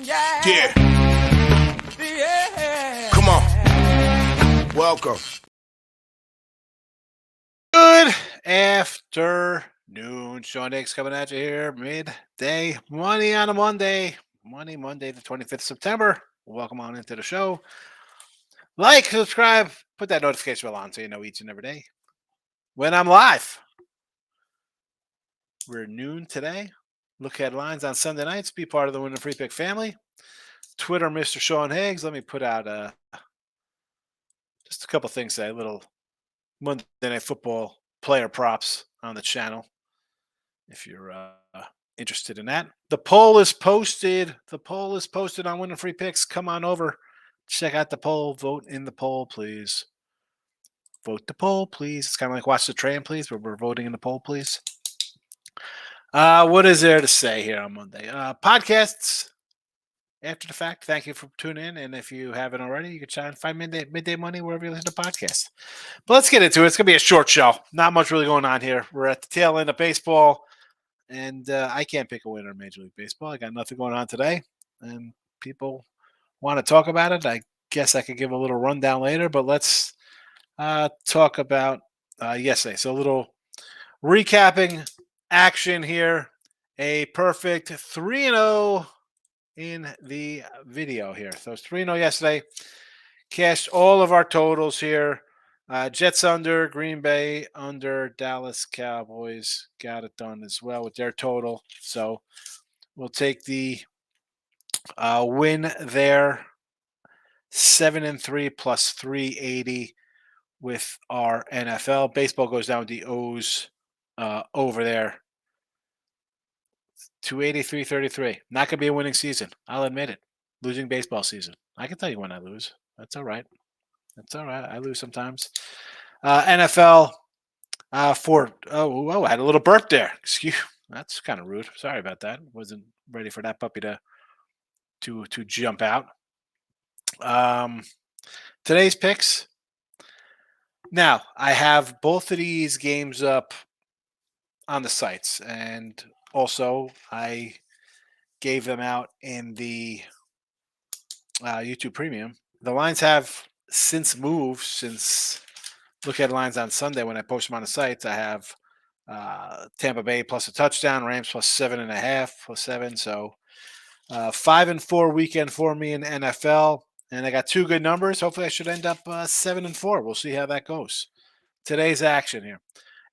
Yeah. Come on. Welcome. Good afternoon. Sean Higgs coming at you here. Midday money on a Monday. Monday, the 25th September. Welcome on into the show. Like, subscribe, put that notification bell on so you know each and every day when I'm live. We're noon today. Look headlines on Sunday nights. Be part of the Winning Free Pick family. Twitter, Mr. Sean Higgs. Let me put out just a couple things today. A little Monday Night Football player props on the channel. If you're interested in that. The poll is posted. On Winning Free Picks. Come on over. Check out the poll. Vote in the poll, please. Vote the poll, please. It's kind of like Watch the Train, please, where we're voting in the poll, please. What is there to say here on Monday? Podcasts after the fact. Thank you for tuning in. And if you haven't already, you can try and find Midday Money wherever you listen to podcasts. But let's get into it. It's going to be a short show. Not much really going on here. We're at the tail end of baseball. And I can't pick a winner in Major League Baseball. I got nothing going on today. And people want to talk about it. I guess I could give a little rundown later. But let's talk about yesterday. So a little recapping action here. A perfect 3-0 in the video here. So it's 3-0 yesterday. Cashed all of our totals here. Jets under, Green Bay under, Dallas Cowboys got it done as well with their total. So we'll take the win there. 7-3 plus 380 with our NFL. Baseball goes down with the O's over there. 283-33. Not going to be a winning season. I'll admit it. Losing baseball season. I can tell you when I lose. That's all right. I lose sometimes. NFL I had a little burp there. Excuse. That's kind of rude. Sorry about that. Wasn't ready for that puppy to jump out. Today's picks. Now I have both of these games up on the sites, and also I gave them out in the YouTube Premium. The lines have since moved since look at lines on Sunday when I post them on the sites. I have Tampa Bay plus a touchdown, Rams plus 7.5 plus 7. So 5-4 weekend for me in NFL, and I got two good numbers. Hopefully, I should end up 7-4. We'll see how that goes. Today's action here: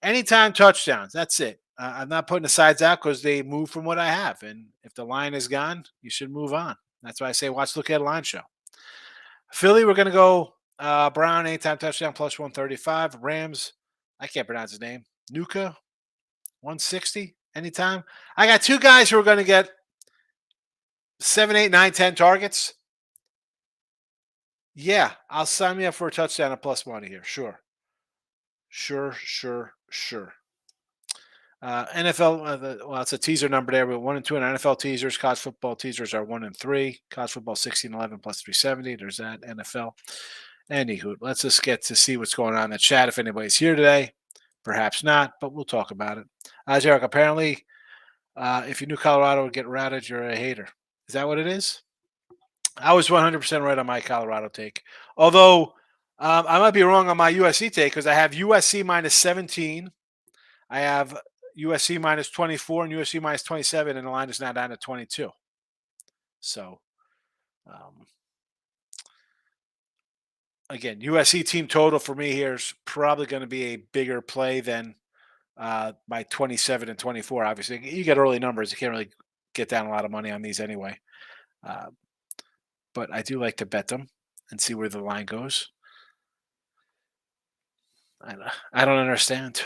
anytime touchdowns. That's it. I'm not putting the sides out because they move from what I have, and if the line is gone, you should move on. That's why I say watch Look at Line show. Philly, we're going to go Brown anytime touchdown plus 135. Rams, I can't pronounce his name. Nuka, 160 anytime. I got two guys who are going to get 7, 8, 9, 10 targets. Yeah, I'll sign me up for a touchdown at plus money here. Sure. NFL, it's a teaser number there. We're 1 and 2 in NFL teasers. College football teasers are 1 and 3. College football 16-11 plus 370. There's that NFL. Anywho, let's just get to see what's going on in the chat. If anybody's here today, perhaps not, but we'll talk about it. Jarek, apparently, if you knew Colorado would get routed, you're a hater. Is that what it is? I was 100% right on my Colorado take. Although I might be wrong on my USC take because I have USC minus 17. I have USC minus 24 and USC minus 27, and the line is now down to 22. So, again, USC team total for me here is probably going to be a bigger play than my 27 and 24. Obviously, you get early numbers. You can't really get down a lot of money on these anyway. But I do like to bet them and see where the line goes. I don't understand.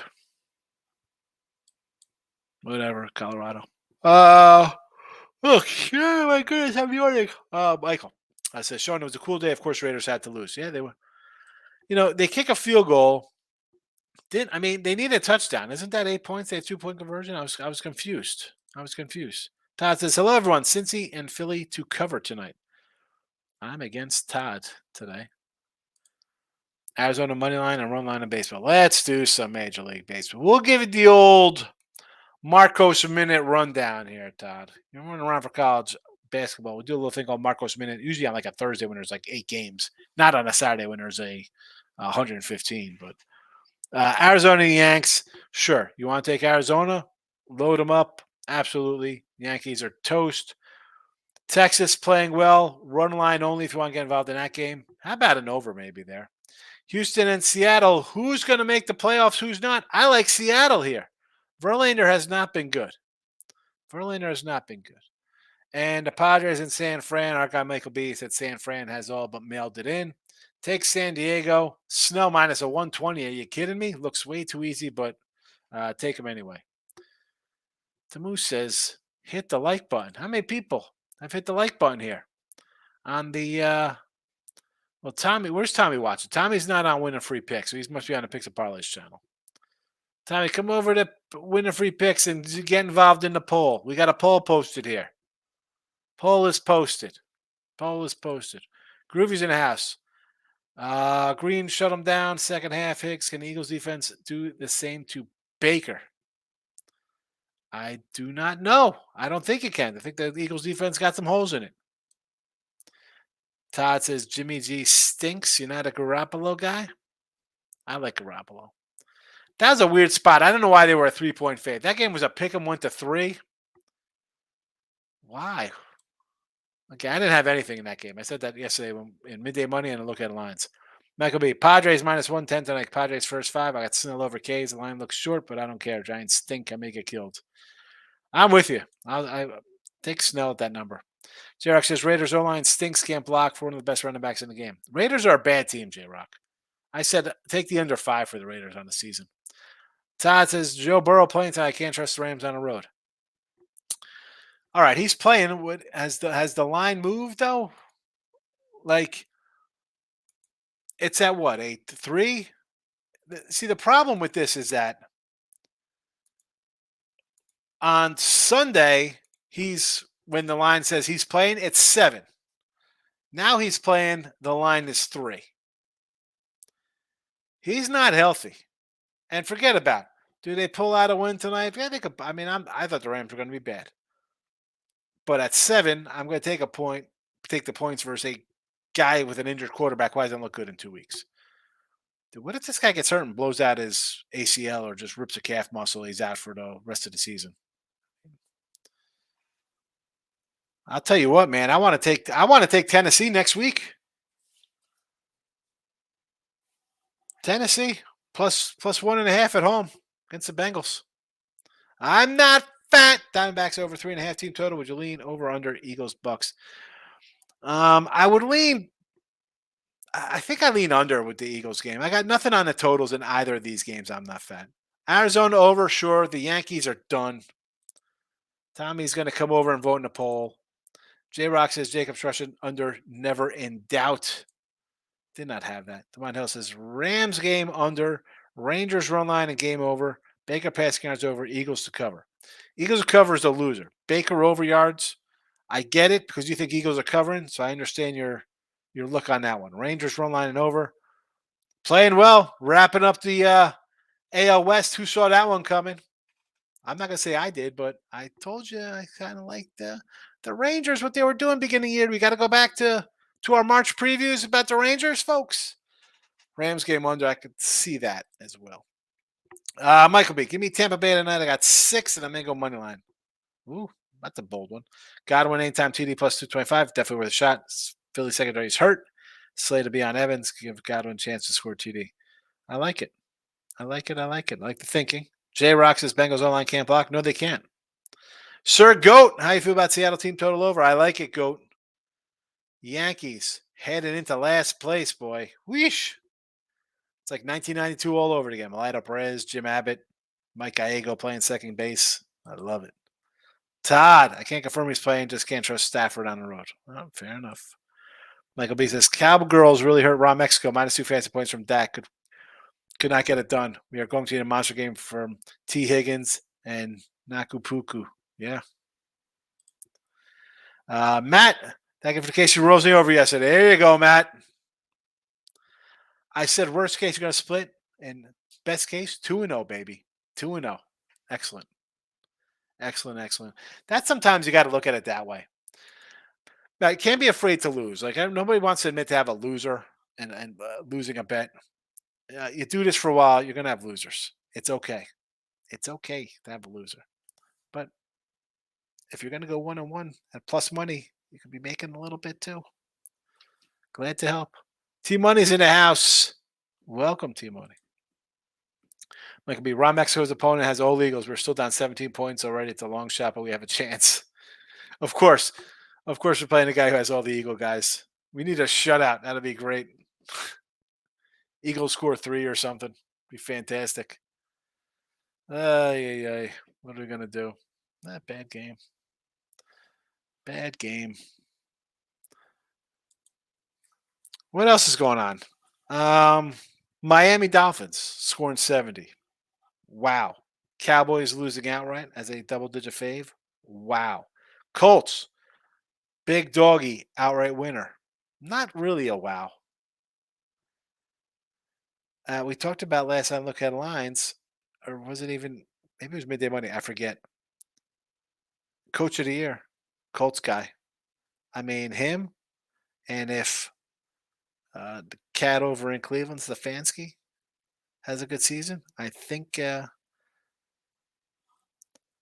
Whatever, Colorado. Look, yeah, my goodness, happy morning. Michael. I said, Sean, it was a cool day. Of course, Raiders had to lose. Yeah, they were. They kick a field goal. They needed a touchdown. Isn't that 8 points? They had 2-point conversion. I was confused. Todd says, hello, everyone. Cincy and Philly to cover tonight. I'm against Todd today. Arizona money line and run line of baseball. Let's do some Major League Baseball. We'll give it the old Marcos minute rundown here, Todd. You're running around for college basketball, we do a little thing called Marcos Minute, usually on like a Thursday when there's like 8 games, not on a Saturday when there's a 115. But Arizona Yanks, sure. You want to take Arizona? Load them up. Absolutely. Yankees are toast. Texas playing well. Run line only if you want to get involved in that game. How about an over maybe there? Houston and Seattle. Who's going to make the playoffs? Who's not? I like Seattle here. Verlander has not been good. Verlander has not been good. And the Padres in San Fran. Our guy Michael B said San Fran has all but mailed it in. Take San Diego. Snell minus a 120. Are you kidding me? Looks way too easy, but take him anyway. Tamu says, hit the like button. How many people have hit the like button here? On the, well, Tommy, where's Tommy watching? Tommy's not on Winning Free Picks, so he must be on the Picks and Parlays channel. Tommy, come over to Winning Free Picks and get involved in the poll. We got a poll posted here. Poll is posted. Poll is posted. Groovy's in the house. Green shut him down. Second half, Higgs. Can the Eagles defense do the same to Baker? I do not know. I don't think it can. I think the Eagles defense got some holes in it. Todd says Jimmy G stinks. You're not a Garoppolo guy? I like Garoppolo. That was a weird spot. I don't know why they were a 3-point fade. That game was a pick 'em, went to 3. Why? Okay, I didn't have anything in that game. I said that yesterday in Midday Money and I look at lines. Michael B. Padres minus 110 tonight. Padres first 5. I got Snell over K's. The line looks short, but I don't care. Giants stink. I may get killed. I'm with you. I take Snell at that number. J-Rock says Raiders O-line stinks, can't block for one of the best running backs in the game. Raiders are a bad team, J-Rock. I said take the under 5 for the Raiders on the season. Todd says Joe Burrow playing tonight. I can't trust the Rams on the road. All right, he's playing. What has the line moved though? Like it's at what 8-3? See, the problem with this is that on Sunday when the line says he's playing, it's 7. Now he's playing. The line is 3. He's not healthy, and forget about it. Do they pull out a win tonight? Yeah, they could. I mean, I thought the Rams were going to be bad. But at 7, I'm going to take the points versus a guy with an injured quarterback who hasn't looked good in 2 weeks. Dude, what if this guy gets hurt and blows out his ACL or just rips a calf muscle? He's out for the rest of the season. I'll tell you what, man. I want to take Tennessee next week. Tennessee plus 1.5 at home against the Bengals. I'm not fat. Diamondbacks over 3.5 team total. Would you lean over under Eagles Bucks? I would lean. I think I lean under with the Eagles game. I got nothing on the totals in either of these games. I'm not fat. Arizona over, sure. The Yankees are done. Tommy's going to come over and vote in the poll. J-Rock says Jacob's Russian under, never in doubt. Did not have that. Devon Hill says Rams game under, Rangers run line and game over. Baker passing yards over, Eagles to cover. Eagles to cover is a loser. Baker over yards. I get it because you think Eagles are covering, so I understand your look on that one. Rangers run line and over. Playing well, wrapping up the AL West. Who saw that one coming? I'm not going to say I did, but I told you I kind of liked the Rangers, what they were doing beginning of the year. We got to go back to our March previews about the Rangers, folks. Rams game under, I could see that as well. Michael B, give me Tampa Bay tonight. I got 6, and I'm going to go money line. Ooh, that's a bold one. Godwin anytime TD plus 225. Definitely worth a shot. Philly secondary is hurt. Slay to be on Evans. Give Godwin a chance to score TD. I like it. I like the thinking. J-Rock says Bengals online can't block. No, they can't. Sir Goat, how you feel about Seattle team total over? I like it, Goat. Yankees headed into last place, boy. Wheesh. It's like 1992 all over again. Malito Perez, Jim Abbott, Mike Gallego playing second base. I love it. Todd, I can't confirm he's playing. Just can't trust Stafford on the road. Oh, fair enough. Michael B says Cowgirls really hurt Raw Mexico. -2 fantasy points from Dak. Could not get it done. We are going to need a monster game from T. Higgins and Nakupuku. Yeah. Matt, thank you for the case you rose me over yesterday. There you go, Matt. I said worst case you're going to split, and best case 2-0, baby. 2-0. Excellent. Excellent. That sometimes you got to look at it that way. Now, you can't be afraid to lose. Like nobody wants to admit to have a loser and losing a bet. You do this for a while, you're gonna have losers. It's okay. It's okay to have a loser. But if you're gonna go 1-1 at plus money, you could be making a little bit too. Glad to help. T Money's in the house. Welcome, T Money. Like could be Ron Mexico's opponent has all Eagles. We're still down 17 points already. It's a long shot, but we have a chance. Of course. Of course, we're playing a guy who has all the Eagle guys. We need a shutout. That'd be great. Eagles score 3 or something. Be fantastic. Ay, ay, ay. What are we gonna do? Bad game. Bad game. What else is going on? Miami Dolphins scoring 70. Wow. Cowboys losing outright as a double-digit fave. Wow. Colts, big doggy outright winner. Not really a wow. We talked about last time. Look at lines, or was it even? Maybe it was midday Monday. I forget. Coach of the year, Colts guy. I mean him, and if the cat over in Cleveland, Stefanski, has a good season, I think.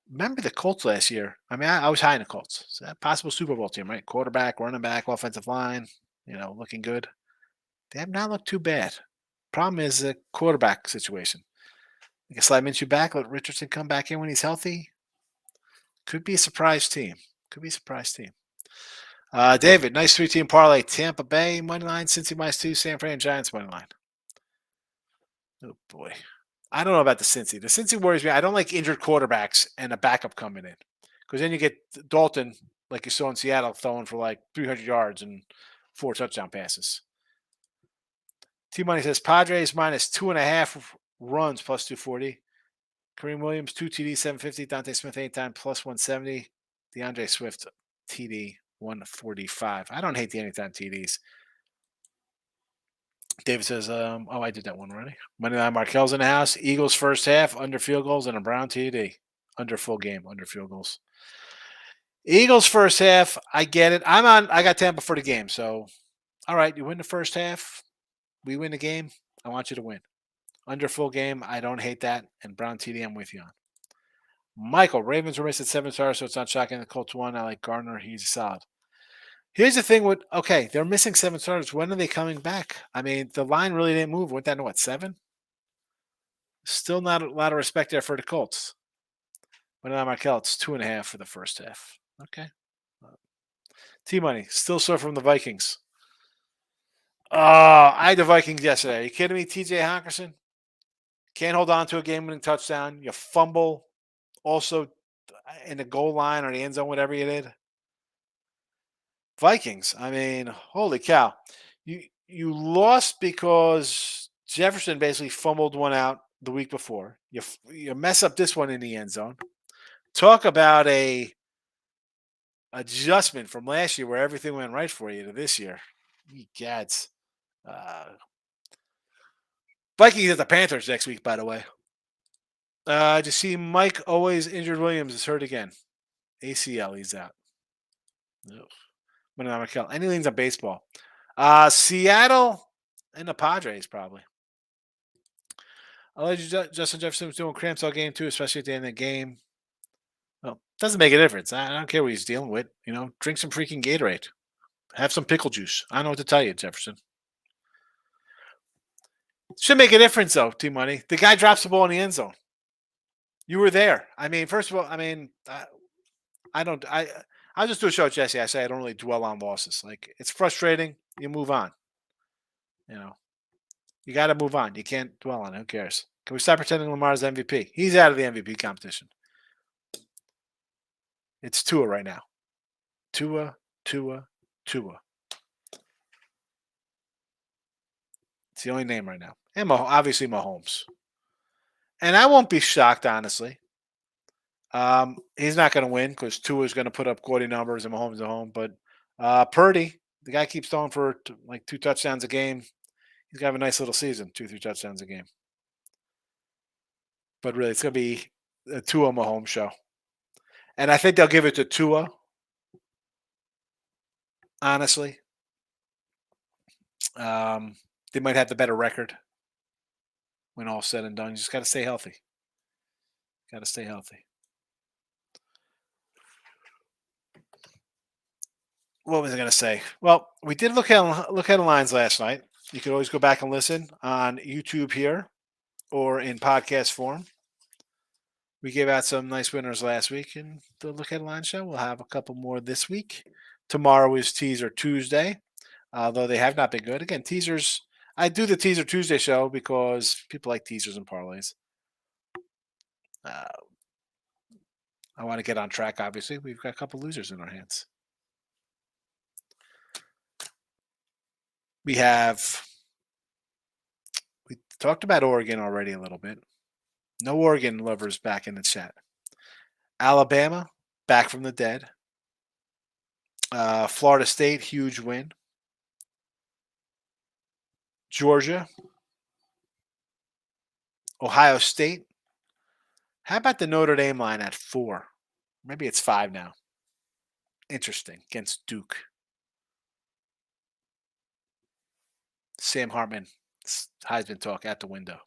Remember the Colts last year? I mean, I was high in the Colts. It's a possible Super Bowl team, right? Quarterback, running back, offensive line. Looking good. They have not looked too bad. Problem is the quarterback situation. You can slide Minshew back, let Richardson come back in when he's healthy. Could be a surprise team. Could be a surprise team. David, nice 3-team parlay. Tampa Bay money line, Cincy -2, San Fran Giants money line. Oh boy, I don't know about the Cincy. The Cincy worries me. I don't like injured quarterbacks and a backup coming in because then you get Dalton, like you saw in Seattle, throwing for like 300 yards and 4 touchdown passes. T Money says Padres -2.5 runs plus 240. Kareem Williams 2 TD 750. Dante Smith anytime plus 170. DeAndre Swift TD 145. I don't hate the anytime TDs. David says, I did that one already. Moneyline Markel's in the house. Eagles first half, under field goals, and a Brown TD. Under full game, under field goals. Eagles first half, I get it. I got Tampa for the game. So, all right, you win the first half. We win the game. I want you to win. Under full game, I don't hate that. And Brown TD, I'm with you on. Michael, Ravens were missing 7 stars, so it's not shocking. The Colts won. I like Gardner. He's solid. Here's the thing with they're missing 7 starters. When are they coming back? I mean, the line really didn't move. Went down to what, 7? Still not a lot of respect there for the Colts. But not Markel, it's 2.5 for the first half. Okay. T Money, still sore from the Vikings. Oh, I had the Vikings yesterday. Are you kidding me? TJ Hawkinson can't hold on to a game-winning touchdown. You fumble. Also in the goal line or the end zone, whatever you did. Vikings. I mean, holy cow. You lost because Jefferson basically fumbled one out the week before. You mess up this one in the end zone. Talk about a adjustment from last year where everything went right for you to this year. Ye gads. Vikings at the Panthers next week, by the way. Did you see Mike always injured Williams is hurt again? ACL, he's out. Any leans on baseball? Seattle and the Padres, probably. I like Justin Jefferson was doing cramps all game, too, especially at the end of the game. Well, doesn't make a difference. I don't care what he's dealing with. Drink some freaking Gatorade. Have some pickle juice. I don't know what to tell you, Jefferson. Should make a difference, though, T Money. The guy drops the ball in the end zone. You were there. I mean, first of all, I'll just do a show, Jesse. I say I don't really dwell on losses. Like, it's frustrating. You move on. You got to move on. You can't dwell on it. Who cares? Can we stop pretending Lamar's MVP? He's out of the MVP competition. It's Tua right now. Tua. It's the only name right now. And obviously Mahomes. And I won't be shocked, honestly. He's not going to win because Tua is going to put up quality numbers and Mahomes at home. But Purdy, the guy keeps throwing for like 2 touchdowns a game. He's going to have a nice little season, 2-3 touchdowns a game. But really, it's going to be a Tua Mahomes show. And I think they'll give it to Tua. honestly. Um, they might have the better record when all's said and done. You just got to stay healthy. Got to stay healthy. What was I going to say? Well, we did look at the lines last night. You could always go back and listen on YouTube here or in podcast form. We gave out some nice winners last week, and the Look at Line show. We'll have a couple more this week. Tomorrow is Teaser Tuesday, although they have not been good. Again, teasers. I do the Teaser Tuesday show because people like teasers and parlays. Uh, I want to get on track. Obviously, we've got a couple losers in our hands. We talked about Oregon already a little bit. No Oregon lovers back in the chat. Alabama back from the dead. Florida State, huge win. Georgia, Ohio State. How about the Notre Dame line at 4? Maybe it's 5 now. Interesting. Against Duke. Sam Hartman, Heisman talk out the window.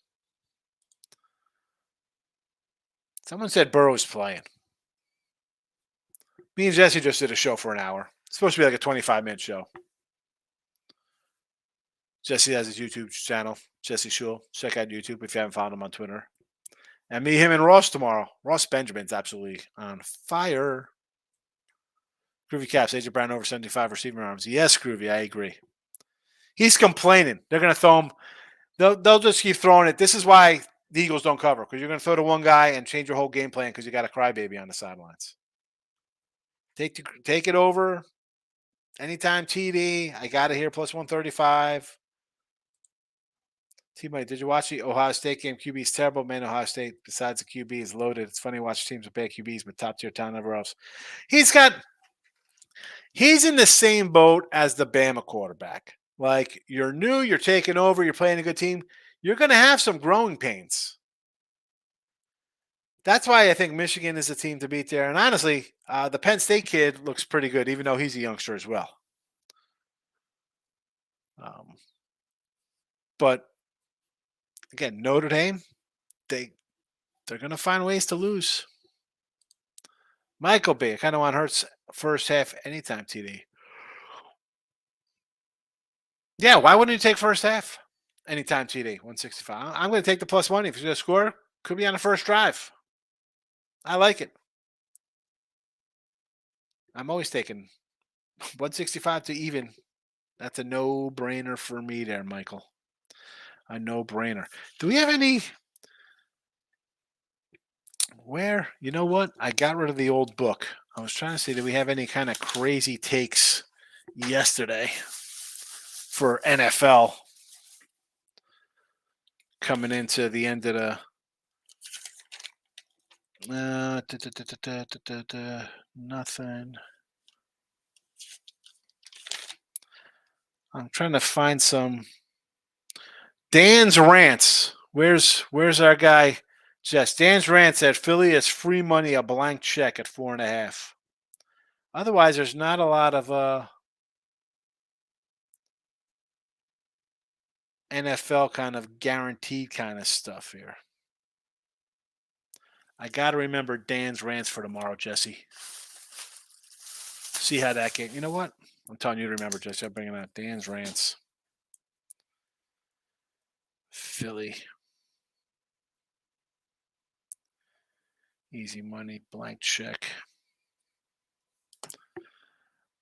Someone said Burrow's playing. Me and Jesse just did a show for an hour. It's supposed to be like a 25-minute show. Jesse has his YouTube channel, Jesse Shule. Check out YouTube if you haven't found him on Twitter. And me, him, and Ross tomorrow. Ross Benjamin's absolutely on fire. Groovy Caps, AJ Brown over 75 receiving arms. Yes, Groovy, I agree. He's complaining. They're going to throw him. They'll just keep throwing it. This is why the Eagles don't cover, because you're going to throw to one guy and change your whole game plan because you got a crybaby on the sidelines. Take it over. Anytime TD. I got it here plus 135. T-Money, did you watch the Ohio State game? QB is terrible. Man, Ohio State, besides the QB, is loaded. It's funny to watch teams with bad QBs, but top-tier talent everywhere else. He's in the same boat as the Bama quarterback. Like, you're new, you're taking over, you're playing a good team. You're going to have some growing pains. That's why I think Michigan is the team to beat there. And honestly, the Penn State kid looks pretty good, even though he's a youngster as well. But again, Notre Dame, they're going to find ways to lose. Michael B. I kind of want Hurts first half anytime TD. Yeah, why wouldn't you take first half? Anytime TD, 165. I'm going to take the plus money. If he's going to score, could be on the first drive. I like it. I'm always taking 165 to even. That's a no-brainer for me there, Michael. A no-brainer. Do we have any? Where? You know what? I got rid of the old book. I was trying to see, do we have any kind of crazy takes yesterday for NFL coming into the end of the nothing. I'm trying to find some Dan's rants. Where's our guy Jess? Dan's rants at Philly is free money, a blank check at 4.5. Otherwise, there's not a lot of NFL kind of guaranteed kind of stuff here. I got to remember Dan's rants for tomorrow, Jesse. See how that game. You know what? I'm telling you to remember, Jesse. I'm bringing out Dan's rants. Philly. Easy money, blank check.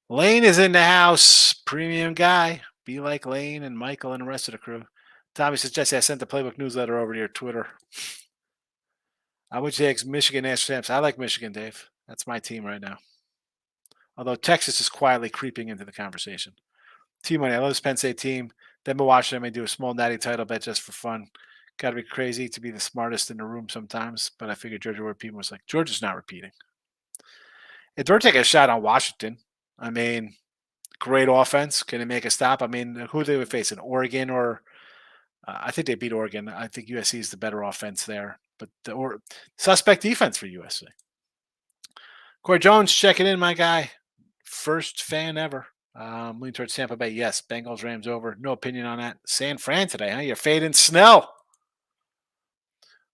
Lane is in the house. Premium guy. Be like Lane and Michael and the rest of the crew. Tommy says, Jesse, I sent the playbook newsletter over to your Twitter. I would say Michigan national champs. I like Michigan, Dave. That's my team right now. Although Texas is quietly creeping into the conversation. T-Money, I love this Penn State team. Then been watching them. I do a small natty title bet just for fun. Got to be crazy to be the smartest in the room sometimes, but I figured Georgia would repeat. Was like, Georgia's not repeating. If they're taking a shot on Washington, I mean, great offense. Can they make a stop? I mean, who they would face? An Oregon or I think they beat Oregon. I think USC is the better offense there, but the suspect defense for USC. Corey Jones checking in, my guy. First fan ever. Leaning towards Tampa Bay. Yes. Bengals, Rams over. No opinion on that. San Fran today, huh? You're fading Snell.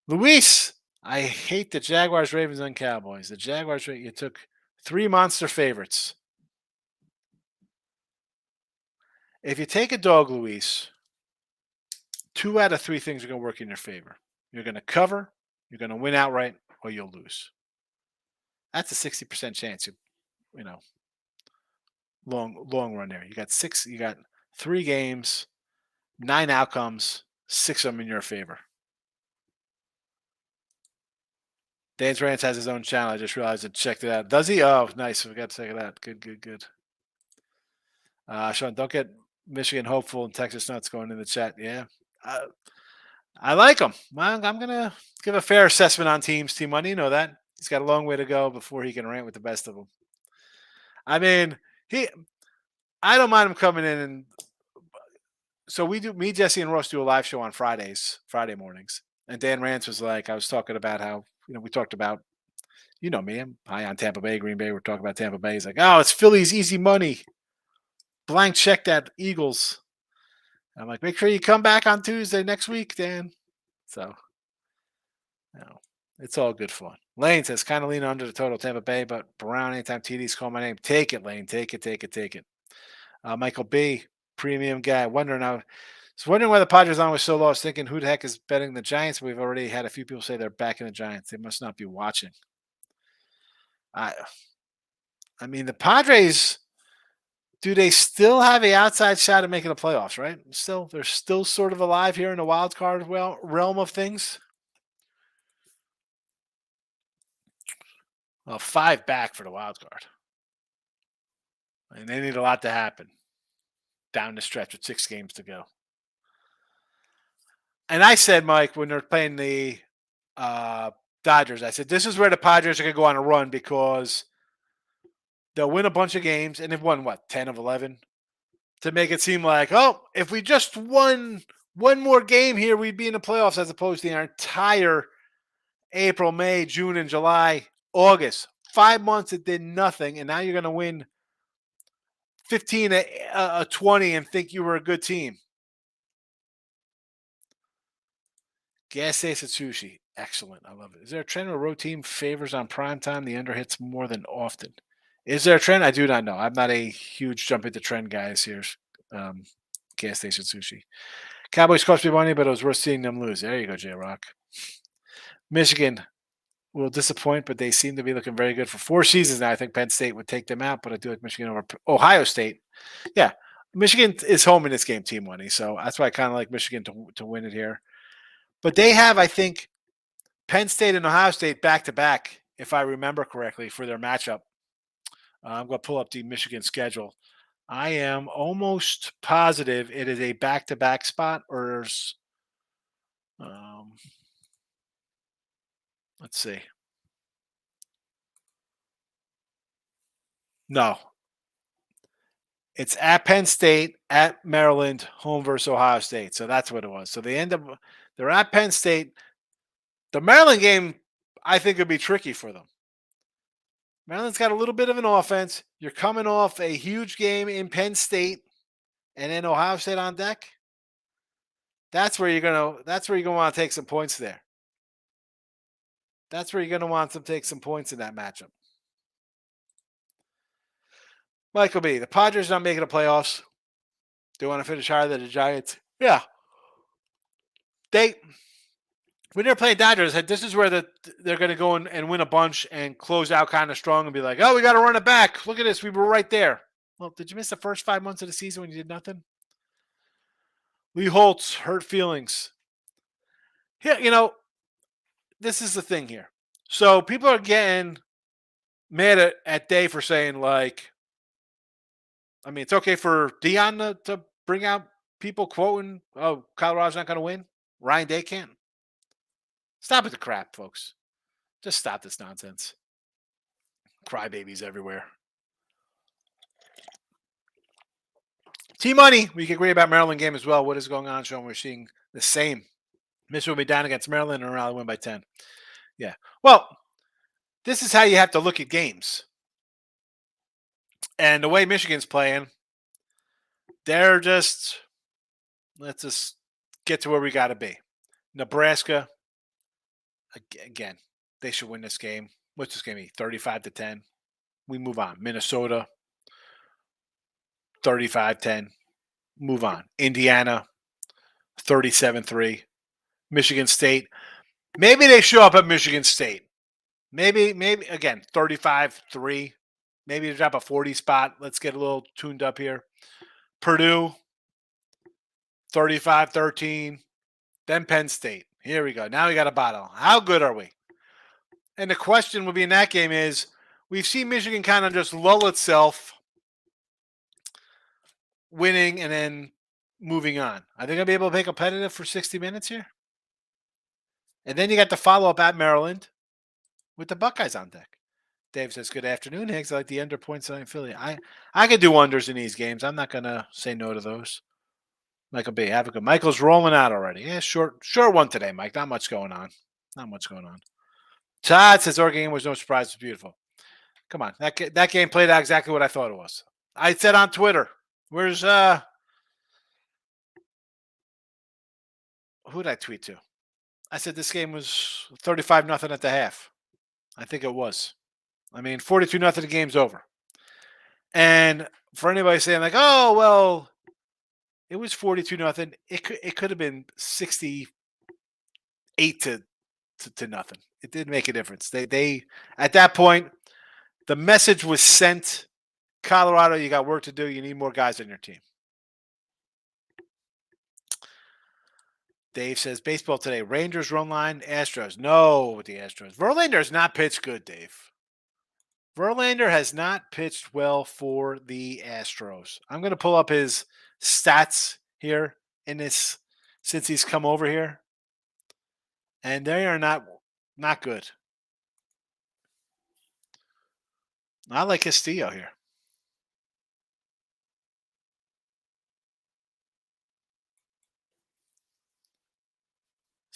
Luis, I hate the Jaguars, Ravens, and Cowboys. The Jaguars, you took three monster favorites. If you take a dog, Luis, 2 out of 3 things are going to work in your favor. You're going to cover, you're going to win outright, or you'll lose. That's a 60% chance. You know, long run there. You got 6. You got 3 games, 9 outcomes, 6 of them in your favor. Dan's Rants has his own channel. I just realized and checked it out. Does he? Oh, nice. We got to check it out. Good. Sean, don't get Michigan hopeful and Texas nuts going in the chat. Yeah. I like him. I'm going to give a fair assessment on teams. Team Money, you know that. He's got a long way to go before he can rant with the best of them. I mean, I don't mind him coming in. And so me, Jesse, and Ross do a live show on Friday mornings. And Dan Rance was like, I was talking about how, we talked about, me, I'm high on Tampa Bay, Green Bay. We're talking about Tampa Bay. He's like, oh, it's Philly's easy money. Blank check that Eagles. I'm like, make sure you come back on Tuesday next week, Dan. So, it's all good fun. Lane says, kind of lean under the total Tampa Bay, but Brown, anytime TDs call my name. Take it, Lane. Take it. Michael B, premium guy. Wondering why the Padres line was so low. I was thinking, who the heck is betting the Giants? We've already had a few people say they're backing the Giants. They must not be watching. I mean, the Padres, do they still have a outside shot at making the playoffs, right? They're still sort of alive here in the wild card realm of things. Well, 5 back for the wild card. And they need a lot to happen down the stretch with 6 games to go. And I said, Mike, when they're playing the Dodgers, I said, this is where the Padres are going to go on a run because they'll win a bunch of games, and they've won, 10 of 11? To make it seem like, if we just won one more game here, we'd be in the playoffs, as opposed to the entire April, May, June, and July, August. 5 months it did nothing, and now you're going to win 15 20 and think you were a good team. Gas station sushi. Excellent. I love it. Is there a trend where road team favors on prime time? The under hits more than often. Is there a trend? I do not know. I'm not a huge jump into trend guys here. Gas station sushi. Cowboys cost me money, but it was worth seeing them lose. There you go, J-Rock. Michigan will disappoint, but they seem to be looking very good for 4 seasons now. I think Penn State would take them out, but I do like Michigan over Ohio State. Yeah, Michigan is home in this game, team money, so that's why I kind of like Michigan to win it here. But they have, I think, Penn State and Ohio State back-to-back, if I remember correctly, for their matchup. I'm going to pull up the Michigan schedule. I am almost positive it is a back-to-back spot, or let's see. No. It's at Penn State, at Maryland, home versus Ohio State. So that's what it was. So they're at Penn State. The Maryland game, I think, would be tricky for them. Maryland's got a little bit of an offense. You're coming off a huge game in Penn State, and then Ohio State on deck. That's where you're gonna want to take some points there. That's where you're gonna want to take some points in that matchup. Michael B, the Padres not making the playoffs. They want to finish higher than the Giants. Yeah. When they're playing Dodgers, this is where they're going to go and win a bunch and close out kind of strong and be like, we got to run it back. Look at this. We were right there. Well, did you miss the first 5 months of the season when you did nothing? Lee Holtz, hurt feelings. Yeah, this is the thing here. So people are getting mad at Dave for saying, it's okay for Dion to bring out people quoting, Colorado's not going to win. Ryan Day can't. Stop with the crap, folks. Just stop this nonsense. Crybabies everywhere. T-Money, we can agree about Maryland game as well. What is going on, Sean? We're seeing the same. Michigan will be down against Maryland and Raleigh win by 10. Yeah. Well, this is how you have to look at games. And the way Michigan's playing, They're just, let's just get to where we got to be. Nebraska, again, they should win this game. What's this game be? 35-10. We move on. Minnesota, 35-10. Move on. Indiana, 37-3. Michigan State. Maybe they show up at Michigan State. Maybe again, 35-3. Maybe they drop a 40 spot. Let's get a little tuned up here. Purdue, 35-13. Then Penn State. Here we go. Now we got a battle. How good are we? And the question would be in that game is, we've seen Michigan kind of just lull itself, winning and then moving on. Are they going to be able to be competitive for 60 minutes here? And then you got the follow-up at Maryland with the Buckeyes on deck. Dave says, good afternoon, Higgs. I like the under points in Philly. I could do wonders in these games. I'm not going to say no to those. Michael B, have a good. Michael's rolling out already. Yeah, short one today, Mike. Not much going on. Todd says our game was no surprise. It's beautiful. Come on. That game played out exactly what I thought it was. I said on Twitter, who did I tweet to? I said this game was 35-0 at the half. I think it was. 42-0, the game's over. And for anybody saying like, oh, well, it was 42-0, it could have been 68 to nothing. It didn't make a difference. They at that point, the message was sent. Colorado, you got work to do. You need more guys on your team. Dave says, baseball today. Rangers run line, Astros. No, with the Astros. Verlander has not pitched good, Dave. Verlander has not pitched well for the Astros. I'm going to pull up his stats here in this since he's come over here. And they are not good. I like Castillo here.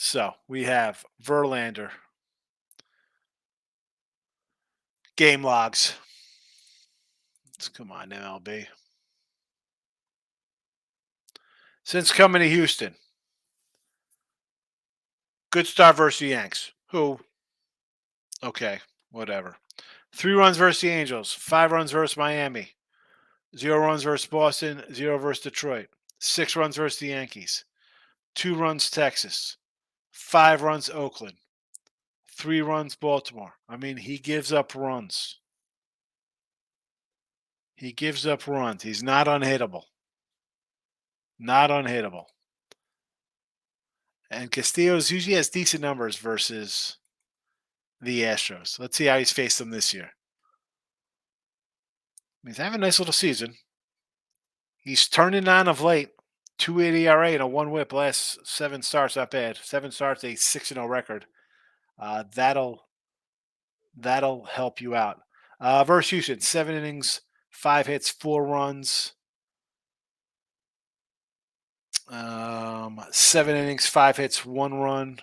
So we have Verlander. Game logs. Come on, MLB. Since coming to Houston, good start versus the Yanks. Who? Okay, whatever. 3 runs versus the Angels. 5 runs versus Miami. 0 runs versus Boston. 0 versus Detroit. 6 runs versus the Yankees. 2 runs Texas. 5 runs Oakland. 3 runs Baltimore. He gives up runs. He's not unhittable. And Castillo's usually has decent numbers versus the Astros. Let's see how he's faced them this year. He's having a nice little season. He's turning on of late. 2.80 ERA and a 1 whip last 7 starts. Not bad. 7 starts, a 6-0 record. That'll help you out. Versus Houston, 7 innings, 5 hits, 4 runs. 7 innings, 5 hits, 1 run.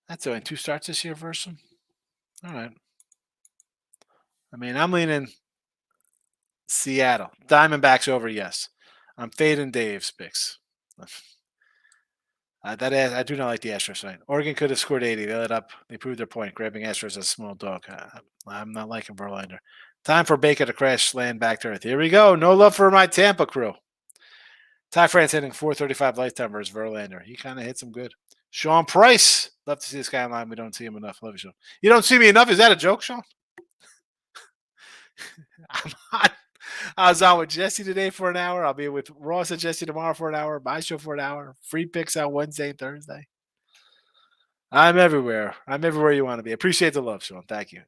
That's only 2 starts this year versus him. All right. I'm leaning Seattle. Diamondbacks over, yes. I'm fading Dave's picks. I do not like the Astros tonight. Oregon could have scored 80. They let up. They proved their point, grabbing Astros as a small dog. I'm not liking Verlander. Time for Baker to crash land back to earth. Here we go. No love for my Tampa crew. Ty France hitting 435 lifetime versus Verlander. He kind of hits him good. Sean Price. Love to see this guy online. We don't see him enough. Love you, Sean. You don't see me enough? Is that a joke, Sean? I'm hot. I was on with Jesse today for an hour. I'll be with Ross and Jesse tomorrow for an hour. My show for an hour. Free picks on Wednesday and Thursday. I'm everywhere. I'm everywhere you want to be. Appreciate the love, Sean. Thank you.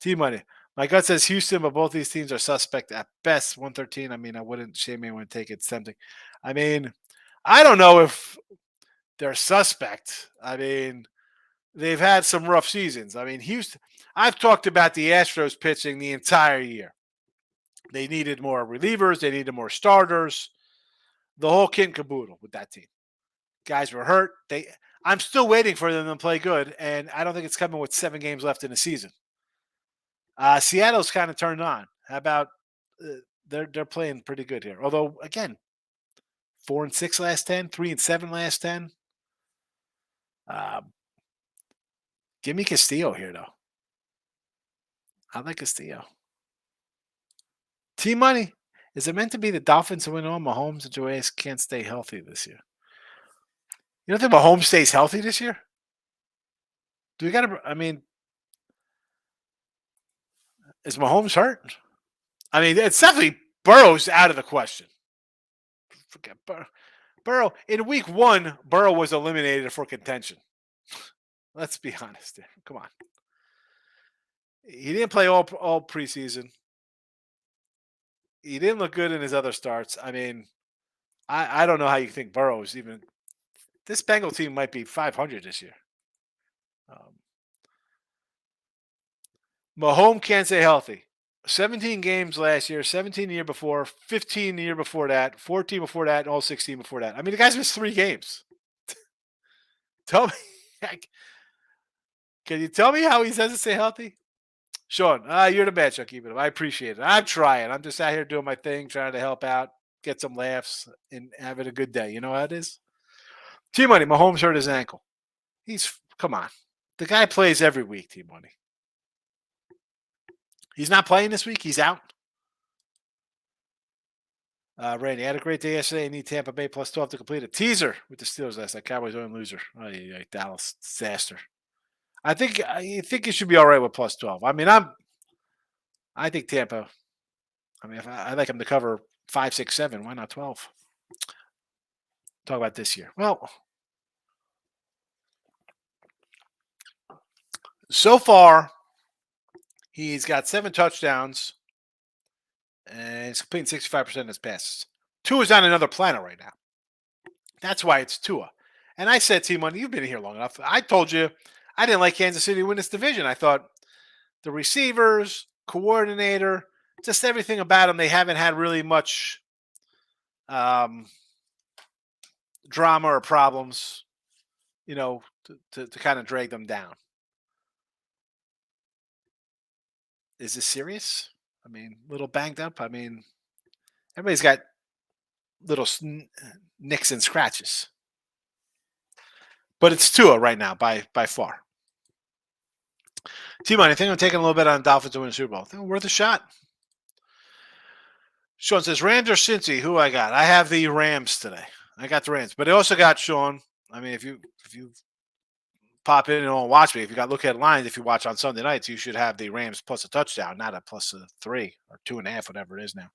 T-Money. My gut says Houston, but both these teams are suspect at best. 113. I wouldn't shame anyone to take it. It's tempting. I don't know if they're suspect. They've had some rough seasons. Houston. I've talked about the Astros pitching the entire year. They needed more relievers. They needed more starters. The whole kit and caboodle with that team. Guys were hurt. I'm still waiting for them to play good, and I don't think it's coming with 7 games left in the season. Seattle's kind of turned on. How about uh, they're playing pretty good here. Although again, 4-6 last 10, 3-7 last 10. Um, Give me Castillo here though. I like Castillo. T money. Is it meant to be the Dolphins to win all? Mahomes and Joyce can't stay healthy this year. You don't think Mahomes stays healthy this year? Do we got to? I mean, is Mahomes hurt? I mean, it's definitely Burrow's out of the question. Forget Burrow. In week one, Burrow was eliminated for contention. Let's be honest here. Come on. He didn't play all preseason. He didn't look good in his other starts. I mean, I don't know how you think Burrow's even. This Bengal team might be 500 this year. Um, Mahomes can't stay healthy. 17 games last year, 17 the year before, 15 the year before that, 14 before that, and all 16 before that. I mean, the guy's missed 3 games. Tell me, can you tell me how he doesn't stay healthy? Sean, you're the man, Chuck. Keep it up. I appreciate it. I'm trying. I'm just out here doing my thing, trying to help out, get some laughs, and having a good day. You know how it is? T Money, Mahomes hurt his ankle. Come on. The guy plays every week, T Money. He's not playing this week. He's out. Randy had a great day yesterday. Need Tampa Bay plus 12 to complete a teaser with the Steelers last night. Cowboys only loser. Oh, yeah, Dallas disaster. I think it should be all right with plus 12. I mean, I think Tampa. I mean, if I like them to cover 5, 6, 7. Why not 12? Talk about this year. Well, so far he's got 7 touchdowns and he's completing 65% of his passes. Tua's on another planet right now. That's why it's Tua. And I said, T-Money, you've been here long enough. I told you I didn't like Kansas City to win this division. I thought the receivers, coordinator, just everything about them, they haven't had really much drama or problems, to kind of drag them down. Is this serious? I mean, a little banged up. I mean, everybody's got little nicks and scratches. But it's Tua right now by far. T-Money, I think I'm taking a little bit on Dolphins to win the Super Bowl. I think worth a shot. Sean says, Rams or Cincy? Who I got? I have the Rams today. I got the Rams. But I also got Sean. I mean, if you pop in and don't watch me, if you got look at lines, if you watch on Sunday nights, you should have the Rams plus a touchdown, not a plus a 3 or 2.5, whatever it is now.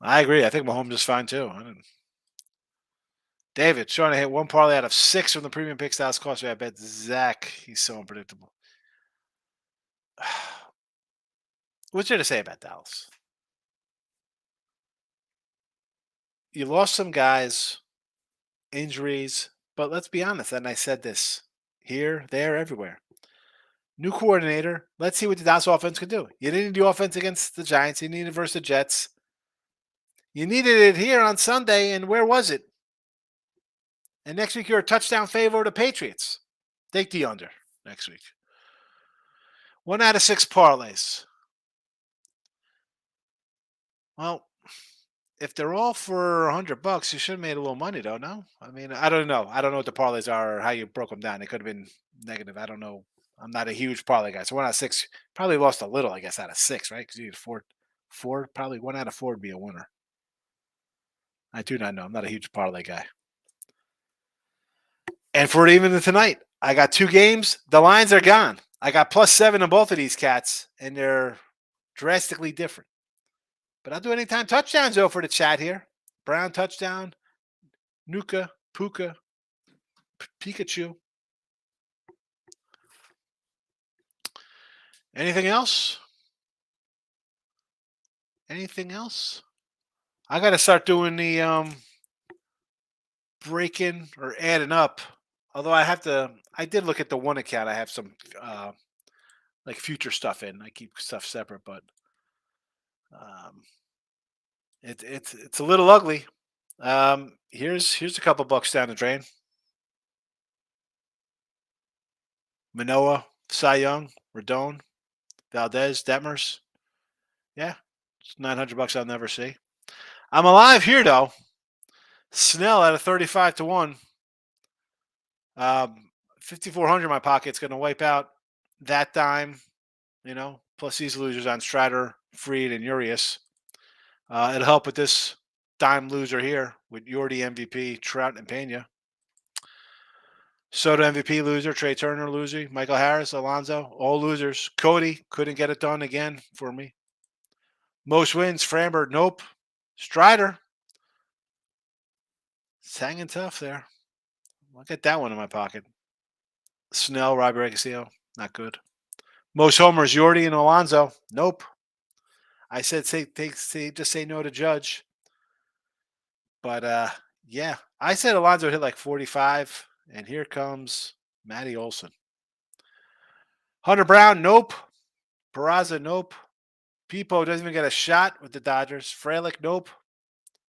I agree. I think Mahomes is fine too. David, trying to hit one parlay out of 6 from the premium picks. Dallas cost me. I bet Zach. He's so unpredictable. What's there to say about Dallas? You lost some guys, injuries, but let's be honest. And I said this here, there, everywhere. New coordinator. Let's see what the Dallas offense can do. You didn't do offense against the Giants. You needed it versus the Jets. You needed it here on Sunday, and where was it? And next week, you're a touchdown favor over the Patriots. Take the under next week. 1 out of 6 parlays. Well, if they're all for $100, you should have made a little money, though, no? I mean, I don't know. I don't know what the parlays are or how you broke them down. They could have been negative. I don't know. I'm not a huge parlay guy. So 1 out of 6, probably lost a little, I guess, out of 6, right? Because you need 4, probably 1 out of 4 would be a winner. I do not know. I'm not a huge parlay guy. And for even tonight, I got 2 games. The lines are gone. I got plus 7 on both of these cats, and they're drastically different. But I'll do anytime touchdowns, though, for the chat here. Brown touchdown, Nuka, Puka, Pikachu. Anything else? Anything else? I got to start doing the breaking or adding up. Although I did look at the one account. I have some like future stuff in. I keep stuff separate, but it's a little ugly. Here's a couple bucks down the drain. Manoa, Cy Young, Rodon. Valdez, Detmers. Yeah, it's $900 I'll never see. I'm alive here though. Snell at a 35 to 1. 5,400 in my pocket's going to wipe out that dime, plus these losers on Strider, Freed, and Urias. It'll help with this dime loser here with Yordi MVP, Trout, and Pena. Soto MVP loser, Trey Turner loser, Michael Harris, Alonso, all losers. Cody couldn't get it done again for me. Most wins, Framber, nope. Strider, it's hanging tough there. I'll get that one in my pocket. Snell, Robbie Castillo, not good. Most homers, Yordi and Alonso, nope. I said just say no to Judge. But yeah, I said Alonso hit like 45, and here comes Matty Olson. Hunter Brown, nope. Peraza, nope. Peepo doesn't even get a shot with the Dodgers. Frelick, nope.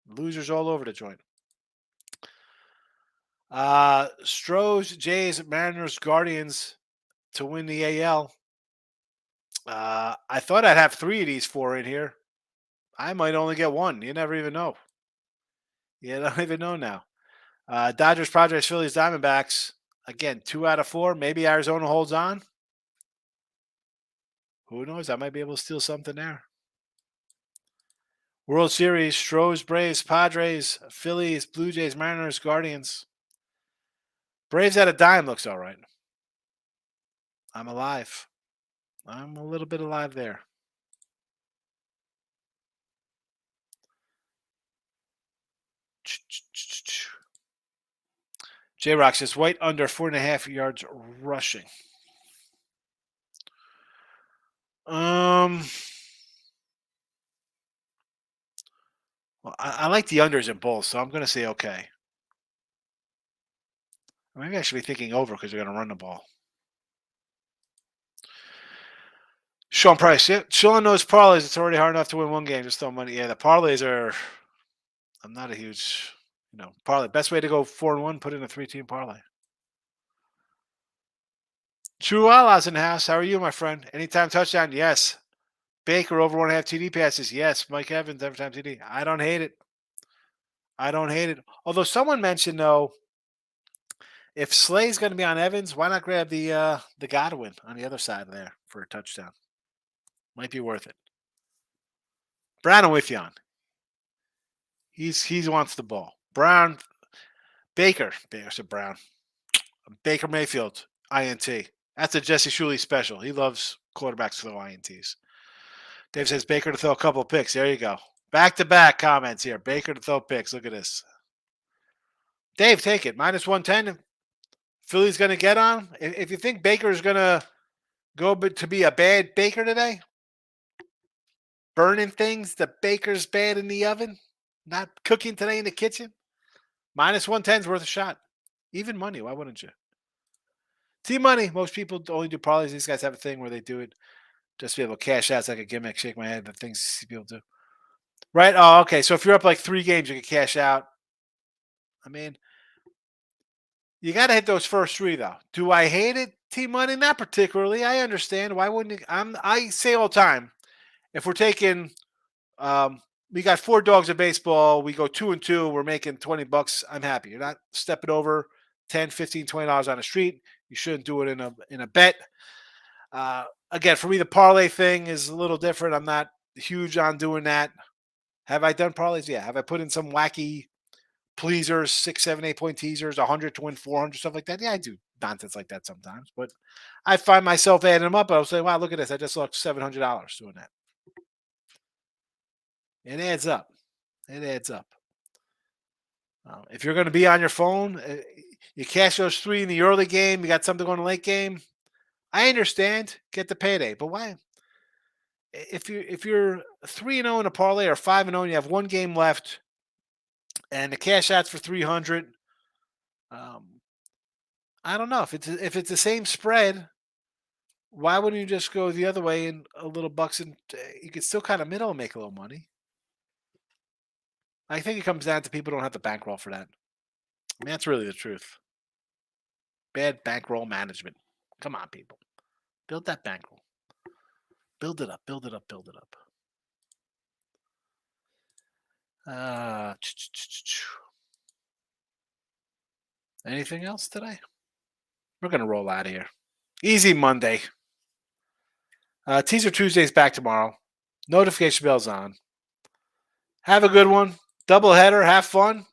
Losers all over the joint. Stros, Jays, Mariners, Guardians to win the AL. I thought I'd have 3 of these 4 in here. I might only get 1. You never even know. You don't even know now. Dodgers, Padres, Phillies, Diamondbacks. Again, 2 out of 4. Maybe Arizona holds on. Who knows? I might be able to steal something there. World Series, Stros, Braves, Padres, Phillies, Blue Jays, Mariners, Guardians. Braves at a dime looks all right. I'm alive. I'm a little bit alive there. J-Rock says White under 4.5 yards rushing. Well, I like the unders in both, so I'm going to say okay. Maybe I should be thinking over because they're going to run the ball. Sean Price, yeah. Sean knows parlays. It's already hard enough to win one game. Just throw money. Yeah, the parlays are. I'm not a huge, parlay. Best way to go 4-1, put in a 3-team parlay. True Allah's in the house. How are you, my friend? Anytime touchdown? Yes. Baker over 1.5 TD passes? Yes. Mike Evans every time TD. I don't hate it. Although someone mentioned though, if Slay's going to be on Evans, why not grab the Godwin on the other side there for a touchdown? Might be worth it. Brown, I'm with you on. He wants the ball. Brown, Baker said Brown. Baker Mayfield, INT. That's a Jesse Shuley special. He loves quarterbacks to throw INTs. Dave says Baker to throw a couple of picks. There you go. Back-to-back comments here. Baker to throw picks. Look at this. Dave, take it. -110. Philly's going to get on. If you think Baker's going to go to be a bad Baker today, burning things, the Baker's bad in the oven, not cooking today in the kitchen, -110 is worth a shot. Even money. Why wouldn't you? Team money. Most people only do parlays. These guys have a thing where they do it just to be able to cash out. It's like a gimmick. Shake my head, but things people do. Right? Oh, okay. So if you're up like 3 games, you can cash out. I mean, you got to hit those first 3, though. Do I hate it? Team money? Not particularly. I understand. Why wouldn't you? I say all the time, if we're taking, we got 4 dogs of baseball, we go 2-2, we're making $20. I'm happy. You're not stepping over 10, 15, $20 on the street. You shouldn't do it in a bet. Again, for me, the parlay thing is a little different. I'm not huge on doing that. Have I done parlays? Yeah. Have I put in some wacky pleasers, 6, 7, 8 point teasers, 100 to win 400, stuff like that? Yeah, I do nonsense like that sometimes. But I find myself adding them up. I was saying, wow, look at this. I just lost $700 doing that. It adds up. It adds up. If you're going to be on your phone, you cash those 3 in the early game. You got something on the late game. I understand. Get the payday. But why? If you're 3-0 in a parlay or 5-0, and you have 1 game left, and the cash out's for 300. I don't know if it's the same spread. Why wouldn't you just go the other way and a little bucks, and you could still kind of middle and make a little money? I think it comes down to people don't have the bankroll for that. I mean, that's really the truth. Bad bankroll management. Come on, people. Build that bankroll. Build it up. Build it up. Build it up. Anything else today? We're going to roll out of here. Easy Monday. Teaser Tuesday's back tomorrow. Notification bell's on. Have a good one. Doubleheader. Have fun.